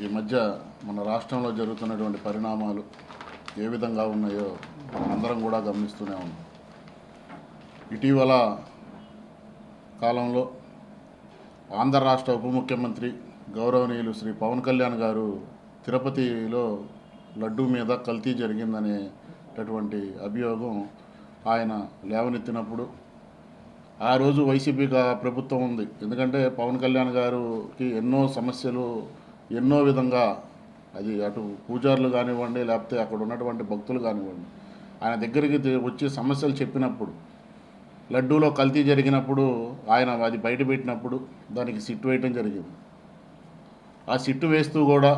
ఈ మధ్య మన రాష్ట్రంలో జరుగుతున్నటువంటి పరిణామాలు ఏ విధంగా ఉన్నాయో అందరం కూడా గమనిస్తూనే ఉన్నాం. ఇటీవల కాలంలో ఆంధ్ర రాష్ట్ర ఉప ముఖ్యమంత్రి గౌరవనీయులు శ్రీ పవన్ కళ్యాణ్ గారు తిరుపతిలో లడ్డూ మీద కల్తీ జరిగిందనేటటువంటి అభియోగం ఆయన లేవనెత్తినప్పుడు ఆ రోజు వైసీపీ ప్రభుత్వం ఉంది. ఎందుకంటే పవన్ కళ్యాణ్ గారికి ఎన్నో సమస్యలు ఎన్నో విధంగా, అది అటు పూజారులు కానివ్వండి, లేకపోతే అక్కడ ఉన్నటువంటి భక్తులు కానివ్వండి, ఆయన దగ్గరికి వచ్చి సమస్యలు చెప్పినప్పుడు, లడ్డూలో కల్తీ జరిగినప్పుడు ఆయన అది బయటపెట్టినప్పుడు దానికి సిట్టు వేయటం జరిగింది. ఆ సిట్టు వేస్తూ కూడా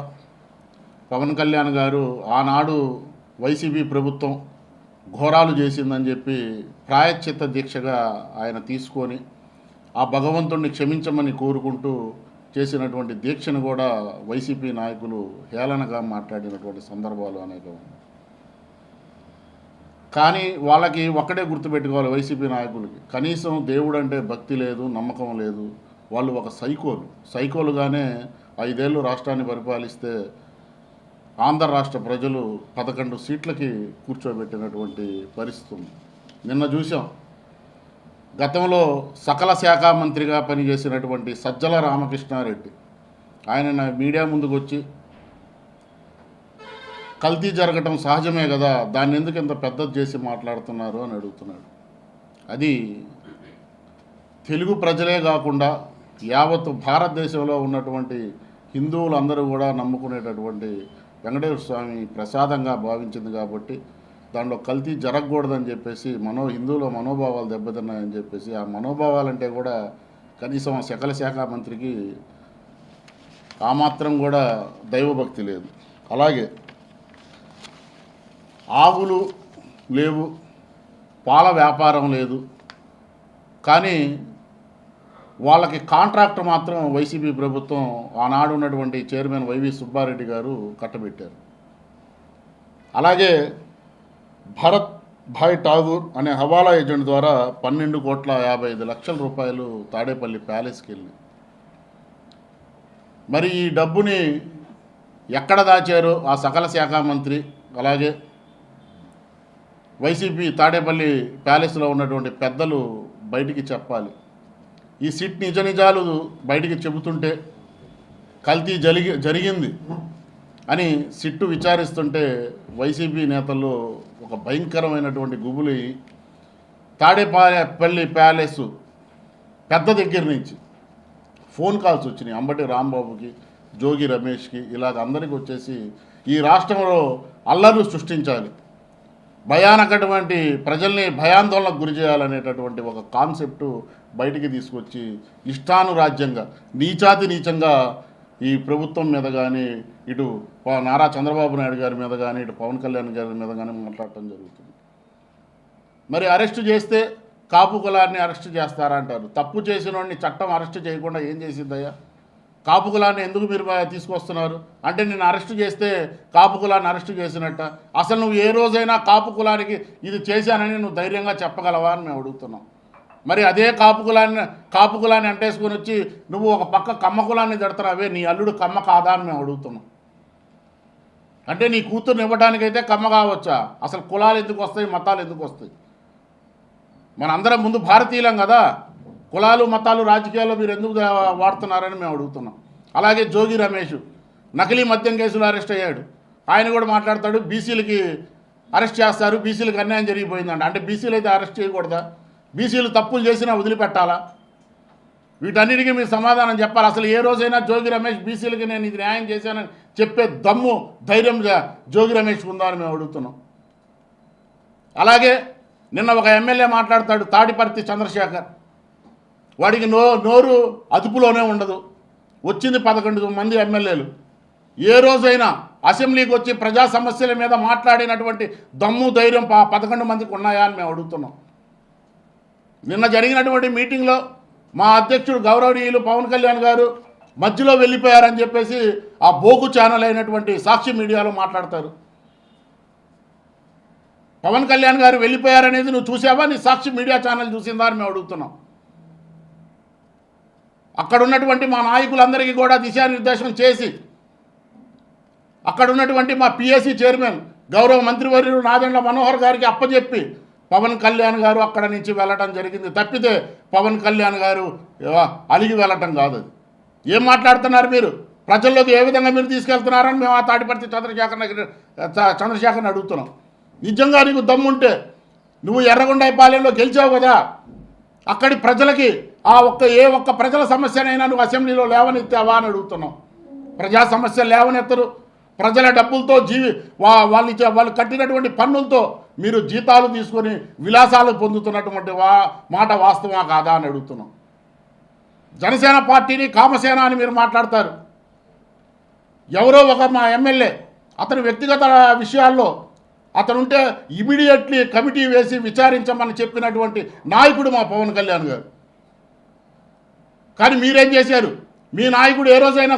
పవన్ కళ్యాణ్ గారు ఆనాడు వైసీపీ ప్రభుత్వం ఘోరాలు చేసిందని చెప్పి ప్రాయశ్చిత్త దీక్షగా ఆయన తీసుకొని ఆ భగవంతుడిని క్షమించమని కోరుకుంటూ చేసినటువంటి దీక్షను కూడా వైసీపీ నాయకులు హేళనగా మాట్లాడినటువంటి సందర్భాలు అనేకం. కానీ వాళ్ళకి ఒక్కడే గుర్తుపెట్టుకోవాలి, వైసీపీ నాయకులకి కనీసం దేవుడు అంటే భక్తి లేదు, నమ్మకం లేదు. వాళ్ళు ఒక సైకోలుగానే 5 ఏళ్ళు రాష్ట్రాన్ని పరిపాలిస్తే ఆంధ్ర రాష్ట్ర ప్రజలు 11 సీట్లకి కూర్చోబెట్టినటువంటి పరిస్థితి ఉంది. నిన్న చూసాం, గతంలో సకల శాఖ మంత్రిగా పనిచేసినటువంటి సజ్జల రామకృష్ణారెడ్డి ఆయన మీడియా ముందుకు వచ్చి కల్తీ జరగటం సహజమే కదా, దాన్ని ఎందుకు ఇంత పెద్దది చేసి మాట్లాడుతున్నారు అని అడుగుతున్నాడు. అది తెలుగు ప్రజలే కాకుండా యావత్ భారతదేశంలో ఉన్నటువంటి హిందువులందరూ కూడా నమ్ముకునేటటువంటి వెంకటేశ్వర స్వామి ప్రసాదంగా భావించింది కాబట్టి దాంట్లో కల్తీ జరగకూడదని చెప్పేసి హిందువుల మనోభావాలు దెబ్బతిన్నాయని చెప్పేసి, ఆ మనోభావాలంటే కూడా కనీసం సకల శాఖ మంత్రికి ఆ మాత్రం కూడా దైవభక్తి లేదు. అలాగే ఆవులు లేవు, పాల వ్యాపారం లేదు, కానీ వాళ్ళకి కాంట్రాక్ట్ మాత్రం వైసీపీ ప్రభుత్వం ఆనాడు ఉన్నటువంటి చైర్మన్ వైవి సుబ్బారెడ్డి గారు కట్టబెట్టారు. అలాగే భరత్ భాయ్ ఠాగూర్ అనే హవాలా ఏజెంట్ ద్వారా 12,55,00,000 రూపాయలు తాడేపల్లి ప్యాలెస్కి వెళ్ళి, మరి ఈ డబ్బుని ఎక్కడ దాచారో ఆ సకల శాఖ మంత్రి అలాగే వైసీపీ తాడేపల్లి ప్యాలెస్లో ఉన్నటువంటి పెద్దలు బయటికి చెప్పాలి. ఈ సిట్ నిజాలు బయటికి చెబుతుంటే కల్తీ జరిగింది అని సిట్టు విచారిస్తుంటే వైసీపీ నేతల్లో ఒక భయంకరమైనటువంటి గుబులి తాడేపల్లి ప్యాలెస్ పెద్ద దగ్గర నుంచి ఫోన్ కాల్స్ వచ్చినాయి. అంబటి రాంబాబుకి, జోగి రమేష్కి, ఇలాగ అందరికీ వచ్చేసి ఈ రాష్ట్రంలో అల్లర్లు సృష్టించాలి, భయానకటువంటి ప్రజల్ని భయాందోళనకు గురి చేయాలనేటటువంటి ఒక కాన్సెప్టు బయటికి తీసుకొచ్చి ఇష్టానురాజ్యంగా నీచాతి నీచంగా ఈ ప్రభుత్వం మీద కానీ, ఇటు నారా చంద్రబాబు నాయుడు గారి మీద కానీ, ఇటు పవన్ కళ్యాణ్ గారి మీద కానీ మాట్లాడటం జరుగుతుంది. మరి అరెస్టు చేస్తే కాపు కులాన్ని అరెస్ట్ చేస్తారంటారు. తప్పు చేసిన వాడిని చట్టం అరెస్ట్ చేయకుండా ఏం చేసిందయ్యా? కాపు కులాన్ని ఎందుకు మీరు తీసుకొస్తున్నారు అంటే, నేను అరెస్టు చేస్తే కాపు కులాన్ని అరెస్టు చేసినట్ట? అసలు నువ్వు ఏ రోజైనా కాపు కులానికి ఇది చేశానని నువ్వు ధైర్యంగా చెప్పగలవా అని మేము అడుగుతున్నాం. మరి అదే కాపు కులాన్ని అంటేసుకొని వచ్చి నువ్వు ఒక పక్క కమ్మ కులాన్ని తిడతావే, నీ అల్లుడు కమ్మ కాదా అని మేము అడుగుతున్నాం. అంటే నీ కూతుర్ని ఇవ్వడానికైతే కమ్మ కావచ్చా? అసలు కులాలు ఎందుకు వస్తాయి, మతాలు ఎందుకు వస్తాయి? మనందరం ముందు భారతీయులం కదా, కులాలు మతాలు రాజకీయాల్లో మీరు ఎందుకు వాడుతున్నారని మేము అడుగుతున్నాం. అలాగే జోగి రమేష్ నకిలీ మద్యం కేసులో అరెస్ట్ అయ్యాడు. ఆయన కూడా మాట్లాడతాడు, బీసీలకి అరెస్ట్ చేస్తారు, బీసీలకు అన్యాయం జరిగిపోయిందంట. అంటే బీసీలు అయితే అరెస్ట్ చేయకూడదా? బీసీలు తప్పులు చేసినా వదిలిపెట్టాలా? వీటన్నిటికీ మీరు సమాధానం చెప్పాలి. అసలు ఏ రోజైనా జోగి రమేష్ బీసీలకి నేను ఇది న్యాయం చేశానని చెప్పే దమ్ము, ధైర్యం జోగి రమేష్కి ఉందా అని మేము అడుగుతున్నాం. అలాగే నిన్న ఒక ఎమ్మెల్యే మాట్లాడతాడు, తాడిపర్తి చంద్రశేఖర్. వాడికి నోరు అదుపులోనే ఉండదు. వచ్చింది 11 మంది ఎమ్మెల్యేలు. ఏ రోజైనా అసెంబ్లీకి వచ్చి ప్రజా సమస్యల మీద మాట్లాడినటువంటి దమ్ము, ధైర్యం 11 మందికి ఉన్నాయా అని మేము అడుగుతున్నాం. నిన్న జరిగినటువంటి మీటింగ్లో మా అధ్యక్షుడు గౌరవనీయులు పవన్ కళ్యాణ్ గారు మధ్యలో వెళ్ళిపోయారని చెప్పేసి ఆ బోగు ఛానల్ అయినటువంటి సాక్షి మీడియాలో మాట్లాడతారు. పవన్ కళ్యాణ్ గారు వెళ్ళిపోయారనేది నువ్వు చూసావా? నీ సాక్షి మీడియా ఛానల్ చూసిందా అని మేము అడుగుతున్నాం. అక్కడ ఉన్నటువంటి మా నాయకులందరికీ కూడా దిశానిర్దేశం చేసి అక్కడ ఉన్నటువంటి మా పిఎస్సి చైర్మన్ గౌరవ మంత్రివర్యులు నాదెండ్ల మనోహర్ గారికి అప్పచెప్పి పవన్ కళ్యాణ్ గారు అక్కడ నుంచి వెళ్ళటం జరిగింది తప్పితే పవన్ కళ్యాణ్ గారు అలిగి వెళ్ళటం కాదు. అది ఏం మాట్లాడుతున్నారు మీరు? ప్రజల్లోకి ఏ విధంగా మీరు తీసుకెళ్తున్నారని మేము ఆ తాటిపర్తి చంద్రశేఖర్ని అడుగుతున్నాం. నిజంగా నీకు దమ్ముంటే నువ్వు ఎర్రగొండపాలెంలో గెలిచావు కదా, అక్కడి ప్రజలకి ఏ ఒక్క ప్రజల సమస్యనైనా నువ్వు అసెంబ్లీలో లేవనెత్తావా అని అడుగుతున్నాం. ప్రజా సమస్యలు లేవనెత్తరు. ప్రజల డబ్బులతో వాళ్ళు కట్టినటువంటి పన్నులతో మీరు జీతాలు తీసుకొని విలాసాలు పొందుతున్నటువంటి మాట వాస్తవా కాదా అని అడుగుతున్నాం. జనసేన పార్టీని కామసేన అని మీరు మాట్లాడతారు. ఎవరో ఒక మా ఎమ్మెల్యే అతని వ్యక్తిగత విషయాల్లో అతనుంటే ఇమీడియట్లీ కమిటీ వేసి విచారించమని చెప్పినటువంటి నాయకుడు మా పవన్ కళ్యాణ్ గారు. కానీ మీరేం చేశారు? మీ నాయకుడు ఏ రోజైనా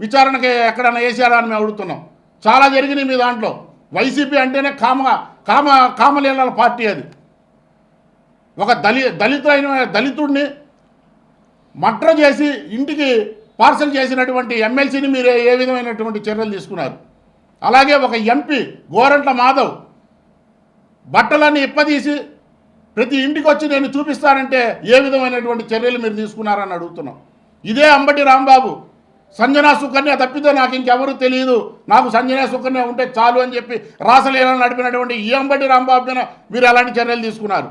విచారణకి ఎక్కడైనా వేసారా అని మేము అడుగుతున్నాం. చాలా జరిగినాయి మీ దాంట్లో. వైసీపీ అంటేనే కామలీలల పార్టీ. అది ఒక దళితుడిని మట్ర చేసి ఇంటికి పార్సల్ చేసినటువంటి ఎమ్మెల్సీని మీరు ఏ విధమైనటువంటి చర్యలు తీసుకున్నారు? అలాగే ఒక ఎంపీ గోరంట్ల మాధవ్ బట్టలన్నీ ఇప్పదీసి ప్రతి ఇంటికి వచ్చి నేను చూపిస్తానంటే ఏ విధమైనటువంటి చర్యలు మీరు తీసుకున్నారని అడుగుతున్నాం. ఇదే అంబటి రాంబాబు సంజనా సుకన్య తప్పితే నాకు ఇంకెవరూ తెలియదు, నాకు సంజనా సుకన్య ఉంటే చాలు అని చెప్పి రాసలీలను నడిపినటువంటి ఈ అంబటి రాంబాబు మీద మీరు అలాంటి చర్యలు తీసుకున్నారు.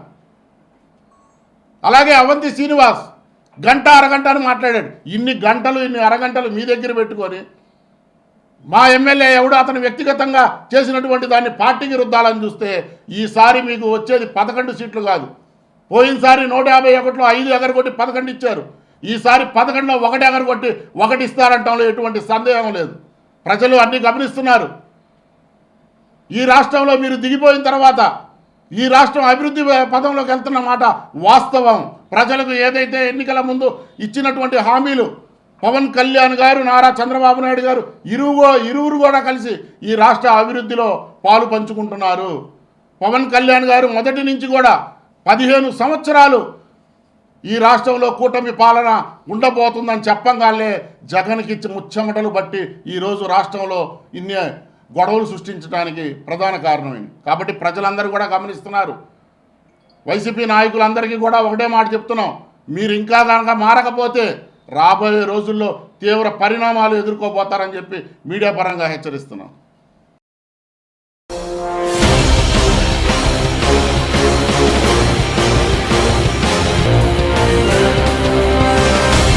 అలాగే అవంతి శ్రీనివాస్ గంట అరగంట అని మాట్లాడాడు. ఇన్ని అరగంటలు మీ దగ్గర పెట్టుకొని మా ఎమ్మెల్యే ఎవడు అతను వ్యక్తిగతంగా చేసినటువంటి దాన్ని పార్టీకి రుద్దాలని చూస్తే ఈసారి మీకు వచ్చేది 11 సీట్లు కాదు. పోయినసారి 151లో 5 ఎగరగొట్టి 11 ఇచ్చారు. ఈసారి 11లో 1 ఎగరగొట్టి 1 ఇస్తారంటంలో ఎటువంటి సందేహం లేదు. ప్రజలు అన్నీ గమనిస్తున్నారు. ఈ రాష్ట్రంలో మీరు దిగిపోయిన తర్వాత ఈ రాష్ట్రం అభివృద్ధి పదంలోకి వెళ్తున్న మాట వాస్తవం. ప్రజలకు ఏదైతే ఎన్నికల ముందు ఇచ్చినటువంటి హామీలు పవన్ కళ్యాణ్ గారు నారా చంద్రబాబు నాయుడు గారు ఇరువురు కూడా కలిసి ఈ రాష్ట్ర అభివృద్ధిలో పాలు పంచుకుంటున్నారు. పవన్ కళ్యాణ్ గారు మొదటి నుంచి కూడా 15 సంవత్సరాలు ఈ రాష్ట్రంలో కూటమి పాలన ఉండబోతుందని చెప్పంగానే జగన్కి ముచ్చెమటలు బట్టి ఈరోజు రాష్ట్రంలో ఇన్ని గొడవలు సృష్టించడానికి ప్రధాన కారణమైంది. కాబట్టి ప్రజలందరూ కూడా గమనిస్తున్నారు. వైసీపీ నాయకులందరికీ కూడా ఒకటే మాట చెప్తున్నాం, మీరు ఇంకా కనుక మారకపోతే రాబోయే రోజుల్లో తీవ్ర పరిణామాలు ఎదుర్కోబోతారని చెప్పి మీడియా పరంగా హెచ్చరిస్తున్నాం.